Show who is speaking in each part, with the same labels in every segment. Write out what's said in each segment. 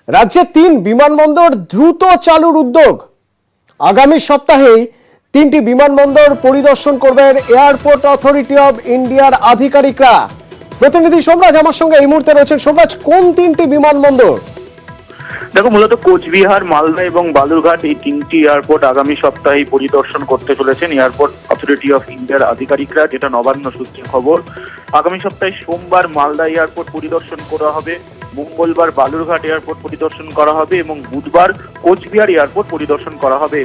Speaker 1: রাজ্যে 3 বিমানবন্দর দ্রুত চালুর উদ্যোগ। আগামী সপ্তাহেই 3টি বিমানবন্দর পরিদর্শন করবেন এয়ারপোর্ট অথরিটি অফ ইন্ডিয়ার আধিকারিকরা। প্রতিনিধি সোমরাজ আমার সঙ্গে এই মুহূর্তে রয়েছেন। সোমরাজ, কোন 3টি বিমানবন্দর?
Speaker 2: দেখো, মূলত কোচবিহার, মালদা এবং বালুরঘাট এই 3টি এয়ারপোর্ট আগামী সপ্তাহে পরিদর্শন করতে চলেছেন এয়ারপোর্ট অথরিটি অফ ইন্ডিয়ার আধিকারিকরা, যেটা নবান্ন সূত্রে খবর। আগামী সপ্তাহে সোমবার মালদা এয়ারপোর্ট পরিদর্শন করা হবে, মঙ্গলবার বালুরঘাট এয়ারপোর্ট পরিদর্শন করা হবে এবং বুধবার কোচবিহার এয়ারপোর্ট পরিদর্শন করা হবে।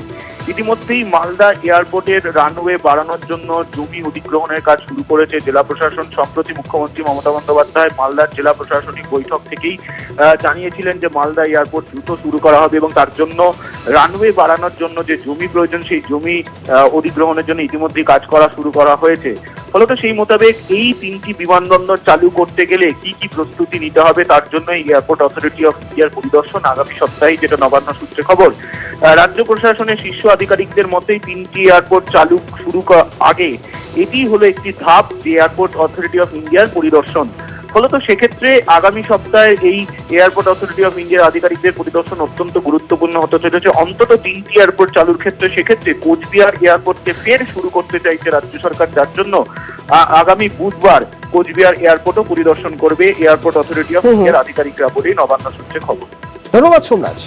Speaker 2: ইতিমধ্যেই মালদা এয়ারপোর্টের রানওয়ে বাড়ানোর জন্য জমি অধিগ্রহণের কাজ শুরু করেছে জেলা প্রশাসন। সম্প্রতি মুখ্যমন্ত্রী মমতা বন্দ্যোপাধ্যায় মালদার জেলা প্রশাসনিক বৈঠক থেকেই জানিয়েছিলেন যে মালদা এয়ারপোর্ট দ্রুত শুরু করা হবে এবং তার জন্য রানওয়ে বাড়ানোর জন্য যে জমি প্রয়োজন সেই জমি অধিগ্রহণের জন্য ইতিমধ্যেই কাজ করা শুরু করা হয়েছে। ফলত সেই মোতাবেক এই 3টি বিমানবন্দর চালু করতে গেলে কি কি প্রস্তুতি নিতে হবে তার জন্য এয়ারপোর্ট অথরিটি অফ ইন্ডিয়ার পরিদর্শন আগামী সপ্তাহে, যেটা নবান্ন সূত্রে খবর। রাজ্য প্রশাসনের শীর্ষ আধিকারিকদের মতেই 3টি এয়ারপোর্ট চালু শুরু আগে এটি হলো একটি ধাপ যে এয়ারপোর্ট অথরিটি অফ ইন্ডিয়ার পরিদর্শন। ফলত সেক্ষেত্রে আগামী সপ্তাহে এই এয়ারপোর্ট অথরিটি অফ ইন্ডিয়ার আধিকারিকদের পরিদর্শন অত্যন্ত গুরুত্বপূর্ণ হতে চলেছে। অন্তত 3টি এয়ারপোর্ট চালুর ক্ষেত্রে সেক্ষেত্রে কোচবিহার এয়ারপোর্টকে ফের শুরু করতে চাইছে রাজ্য সরকার, যার জন্য আগামী বুধবার কোচবিহার এয়ারপোর্টও পরিদর্শন করবে এয়ারপোর্ট অথরিটি অফ ইন্ডিয়ার আধিকারিকরা বলে নবান্ন সূত্রে খবর।
Speaker 1: ধন্যবাদ সোমরাজ।